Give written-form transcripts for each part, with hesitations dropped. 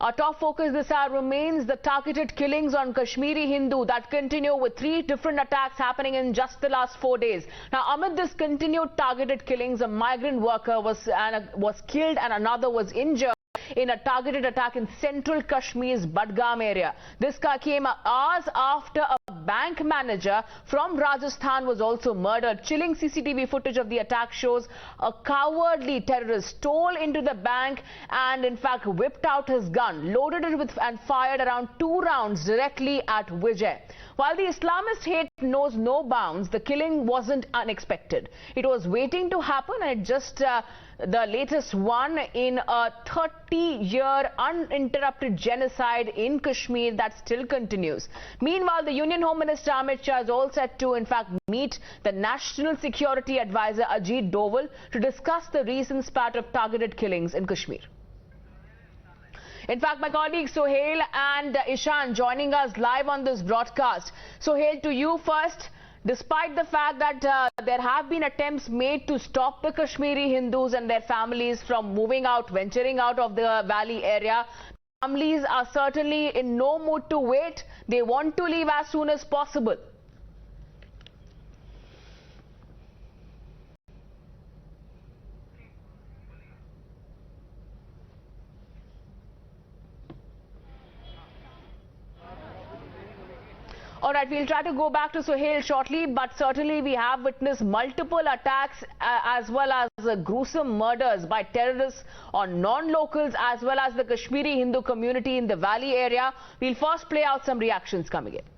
Our top focus this hour remains the targeted killings on Kashmiri Hindu that continue with 3 different attacks happening in just the last 4 days. Now, amid this continued targeted killings, a migrant worker was killed and another was injured in a targeted attack in central Kashmir's Budgam area. This came hours after a bank manager from Rajasthan was also murdered. Chilling CCTV footage of the attack shows a cowardly terrorist stole into the bank and in fact whipped out his gun, loaded it with and fired around 2 rounds directly at Vijay. While the Islamist hate knows no bounds, the killing wasn't unexpected. It was waiting to happen, and it just the latest one in a 30-year uninterrupted genocide in Kashmir that still continues. Meanwhile, the Union Home Minister Amit Shah is all set to in fact meet the National Security Advisor Ajit Doval to discuss the recent spat of targeted killings in Kashmir. In fact, my colleagues Sohail and Ishan joining us live on this broadcast. Sohail, to you first. Despite the fact that there have been attempts made to stop the Kashmiri Hindus and their families from moving out, venturing out of the valley area, families are certainly in no mood to wait. They want to leave as soon as possible. All right, we'll try to go back to Sohail shortly, but certainly we have witnessed multiple attacks as well as gruesome murders by terrorists on non-locals as well as the Kashmiri Hindu community in the valley area. We'll first play out some reactions coming in.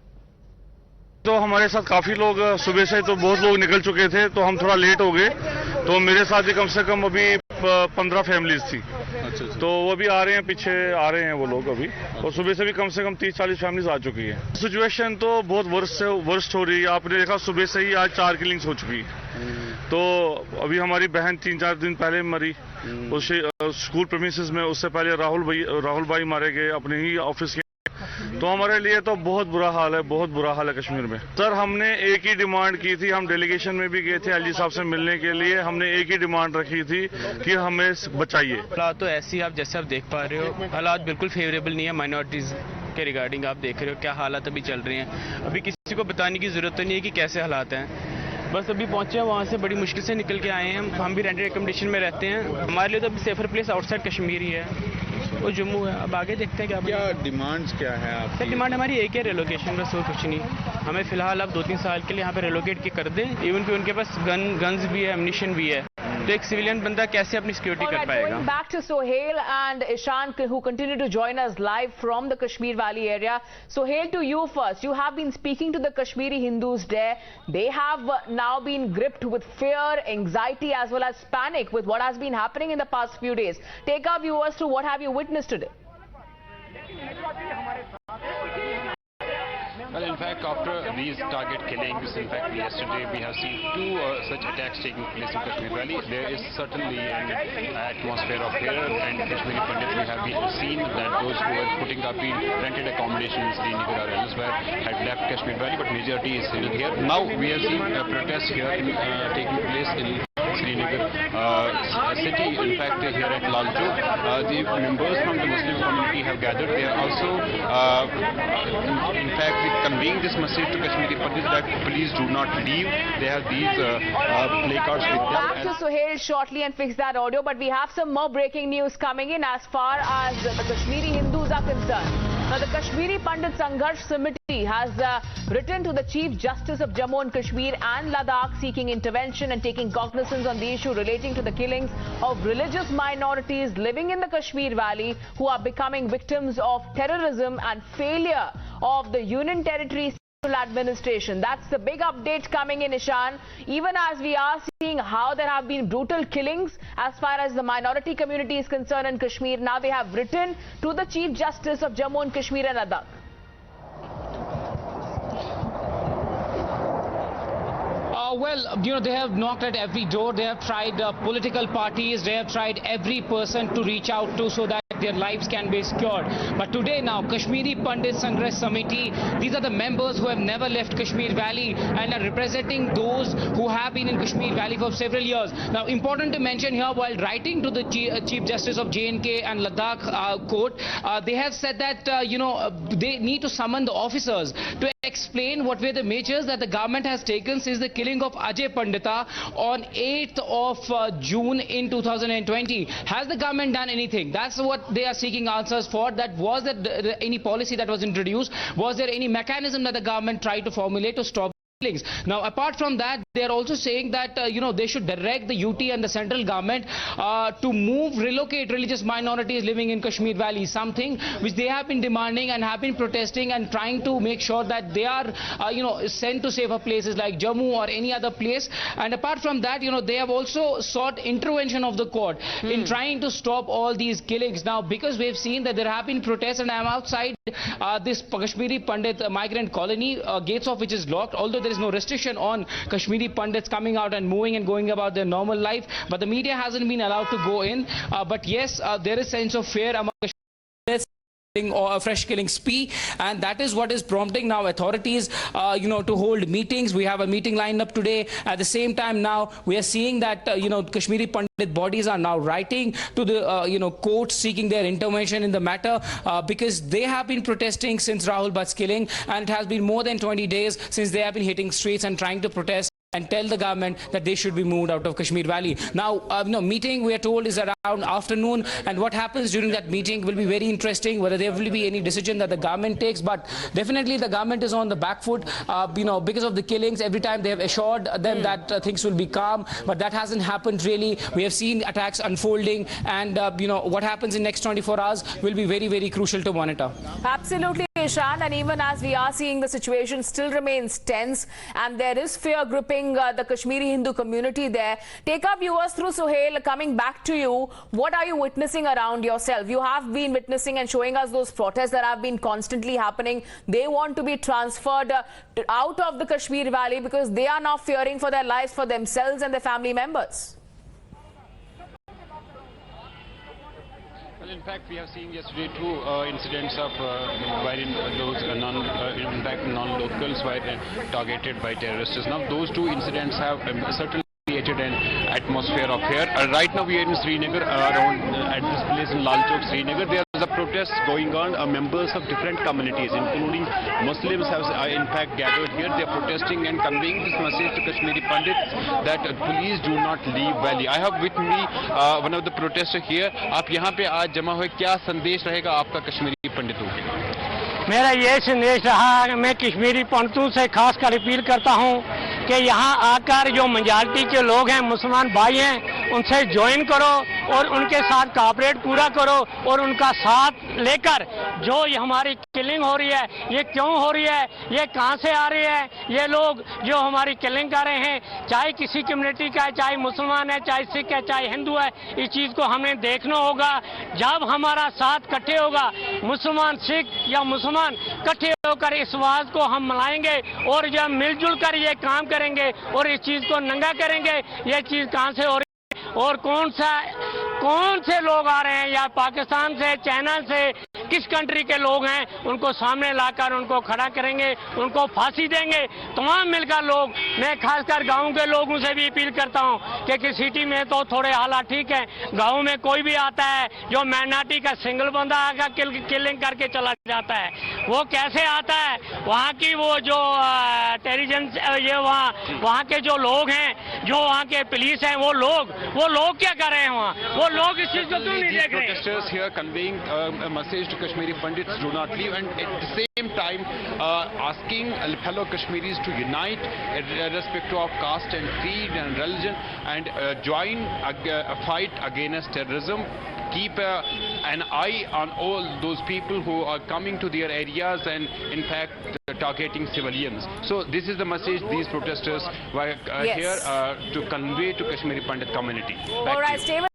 तो हमारे साथ काफी लोग सुबह से तो बहुत लोग निकल चुके थे, तो हम थोड़ा लेट हो गए। तो मेरे साथ भी कम से कम अभी 15 फैमिलीज थी। तो वो भी आ रहे हैं, पीछे आ रहे हैं वो लोग अभी। और सुबह से भी कम से कम 30-40 फैमिलीज आ चुकी है। सिचुएशन तो बहुत वर्स्ट हो रही है। आपने देखा सुबह से ही आज 4 किलिंग्स हो चुकी है। तो अभी हमारी बहन 3-4 दिन पहले मरी उस स्कूल प्रेमिसेस में। उससे पहले राहुल भाई मारे गए अपने ही ऑफिस के। तो हमारे लिए तो बहुत बुरा हाल है कश्मीर में। सर, हमने एक ही डिमांड की थी। हम डेलीगेशन में भी गए थे एलजी साहब से मिलने के लिए। हमने एक ही डिमांड रखी थी कि हमें बचाइए। हालात तो ऐसे ही आप जैसे आप देख पा रहे हो, हालात बिल्कुल फेवरेबल नहीं है। माइनॉरिटीज के रिगार्डिंग आप देख रहे हो क्या हालात अभी चल रहे हैं। अभी किसी को बताने की जरूरत तो नहीं है कि कैसे हालात हैं। बस अभी पहुंचे हैं, वहाँ से बड़ी मुश्किल से निकल के आए हैं। हम भी रेंटेड एकोमोडेशन में रहते हैं। हमारे लिए तो अभी सेफर प्लेस आउटसाइड कश्मीर ही है, वो जम्मू है। अब आगे देखते हैं क्या डिमांड्स क्या है आपकी? सर, डिमांड हमारी एक है, रिलोकेशन, बस और कुछ नहीं। हमें फिलहाल अब 2-3 साल के लिए यहाँ पे रिलोकेट कर दें। इवन कि उनके पास गन्स भी है, एम्युनिशन भी है। तो एक सिविलियन बंदा कैसे अपनी सिक्योरिटी कर पाएगा? Going back to Sohail and Ishan, who continue to join us live from the Kashmir Valley area. Sohail, to you first. You have been speaking to the Kashmiri Hindus there. They have now been gripped with fear, anxiety as well as panic with what has been happening in the past few days. Take our viewers through what have you witnessed today? Well, in fact, after these target killings, in fact, yesterday we have seen 2 such attacks taking place in Kashmir Valley. There is certainly an atmosphere of fear, and Kashmiri Pandits we have seen that those who were putting up in rented accommodation in Srinagar or elsewhere had left Kashmir Valley, but majority is still here. Now we have seen a protest here taking place in Srinagar city, in fact here at Lal Chowk. The members from the Muslim community have gathered. They are also in fact conveying this message to Kashmiri Pandits that please do not leave. They have these placards with them. Back to Sohail shortly and fix that audio, but we have some more breaking news coming in as far as the Kashmiri Hindus are concerned. Now, the Kashmiri Pandit Sangharsh Committee has written to the Chief Justice of Jammu and Kashmir and Ladakh seeking intervention and taking cognizance on the issue relating to the killings of religious minorities living in the Kashmir Valley who are becoming victims of terrorism and failure of the Union Territory administration. That's the big update coming in, Ishan. Even as we are seeing how there have been brutal killings as far as the minority community is concerned in Kashmir, now they have written to the Chief Justice of Jammu and Kashmir and Ladakh. Well, they have knocked at every door. They have tried political parties. They have tried every person to reach out to so that their lives can be secured. But today now, Kashmiri Pandit Sangrah Committee, these are the members who have never left Kashmir Valley and are representing those who have been in Kashmir Valley for several years. Now, important to mention here, while writing to the Chief Justice of J&K and Ladakh court, they have said that, they need to summon the officers to explain what were the measures that the government has taken since the killing of Ajay Pandita on 8th of June in 2020. Has the government done anything? That's what they are seeking answers for. That was there any policy that was introduced? Was there any mechanism that the government tried to formulate to stop killings? Now, apart from that, they are also saying that they should direct the UT and the central government to relocate religious minorities living in Kashmir Valley, something which they have been demanding and have been protesting and trying to make sure that they are sent to safer places like Jammu or any other place. And apart from that, they have also sought intervention of the court in trying to stop all these killings. Now, because we have seen that there have been protests, and I am outside this Kashmiri Pandit migrant colony, gates of which is locked, although there is no restriction on Kashmiri Pandits coming out and moving and going about their normal life, but the media hasn't been allowed to go in. But yes, there is sense of fear among Kashmiris or a fresh killing spree, and that is what is prompting now authorities to hold meetings. We have a meeting lined up today. At the same time, now we are seeing that Kashmiri Pandit bodies are now writing to the court seeking their intervention in the matter, because they have been protesting since Rahul Bhatt's killing, and it has been more than 20 days since they have been hitting streets and trying to protest and tell the government that they should be moved out of Kashmir Valley. Now, meeting, we are told, is around afternoon, and what happens during that meeting will be very interesting, whether there will be any decision that the government takes. But definitely the government is on the back foot, because of the killings. Every time they have assured them that things will be calm, but that hasn't happened really. We have seen attacks unfolding, and what happens in next 24 hours will be very, very crucial to monitor. Absolutely, Ishan, and even as we are seeing, the situation still remains tense, and there is fear gripping the Kashmiri Hindu community there. Take our viewers through, Suhail. Coming back to you, what are you witnessing around yourself? You have been witnessing and showing us those protests that have been constantly happening. They want to be transferred out of the Kashmir Valley because they are now fearing for their lives, for themselves and their family members. Well, in fact, we have seen yesterday two incidents of wherein those non-locals were targeted by terrorists. Now, those two incidents have certainly created an atmosphere of fear. Right now, we are in Srinagar, at this place in Lal Chowk, Srinagar. There is a protest going on. Members of different communities, including Muslims, have in fact gathered here. They are protesting and conveying this message to Kashmiri Pandits that please do not leave Valley. I have with me one of the protesters here. आप यहाँ पे आज जमा हुए, क्या संदेश रहेगा आपका कश्मीरी पंडितों के? मेरा ये संदेश रहा कि मैं कश्मीरी पंडितों से खास कर अपील करता हूँ कि यहाँ आकर जो मेजॉरिटी के लोग हैं, मुसलमान भाई हैं, उनसे ज्वाइन करो और उनके साथ कॉपरेट पूरा करो और उनका साथ लेकर जो ये हमारी किलिंग हो रही है, ये क्यों हो रही है, ये कहाँ से आ रही है, ये लोग जो हमारी किलिंग कर रहे हैं, चाहे किसी कम्युनिटी का है, चाहे मुसलमान है, चाहे सिख है, चाहे हिंदू है, इस चीज़ को हमें देखना होगा। जब हमारा साथ इकट्ठे होगा, मुसलमान सिख या मुसलमान इकट्ठे होकर इस आवाज़ को हम मिलाएंगे और जब मिलजुल कर ये काम करेंगे और इस चीज़ को नंगा करेंगे, ये चीज़ कहाँ से हो रही है और कौन से लोग आ रहे हैं, या पाकिस्तान से, चाइना से, किस कंट्री के लोग हैं, उनको सामने लाकर उनको खड़ा करेंगे, उनको फांसी देंगे। तमाम मिलकर लोग, मैं खासकर गांव के लोगों से भी अपील करता हूं कि सिटी में तो थोड़े हालात ठीक है, गांव में कोई भी आता है जो माइनॉरिटी का सिंगल बंदा आकर किलिंग करके चला जाता है, वो कैसे आता है? वहाँ की वो जो टेरिजेंस, ये वहाँ के जो लोग हैं, जो वहाँ के पुलिस हैं, वो लोग क्या कर रहे हैं वहाँ? वो लोग इस चीज को क्यों नहीं देख रहे? Protesters here conveying a message to Kashmiri Pandits, do not leave, and at the same time asking fellow Kashmiris to unite irrespective of caste and creed and religion and join a fight against terrorism. Keep an eye on all those people who are coming to their areas and in fact targeting civilians. So this is the message these protesters were here to convey to Kashmiri Pandit community. All right, stay with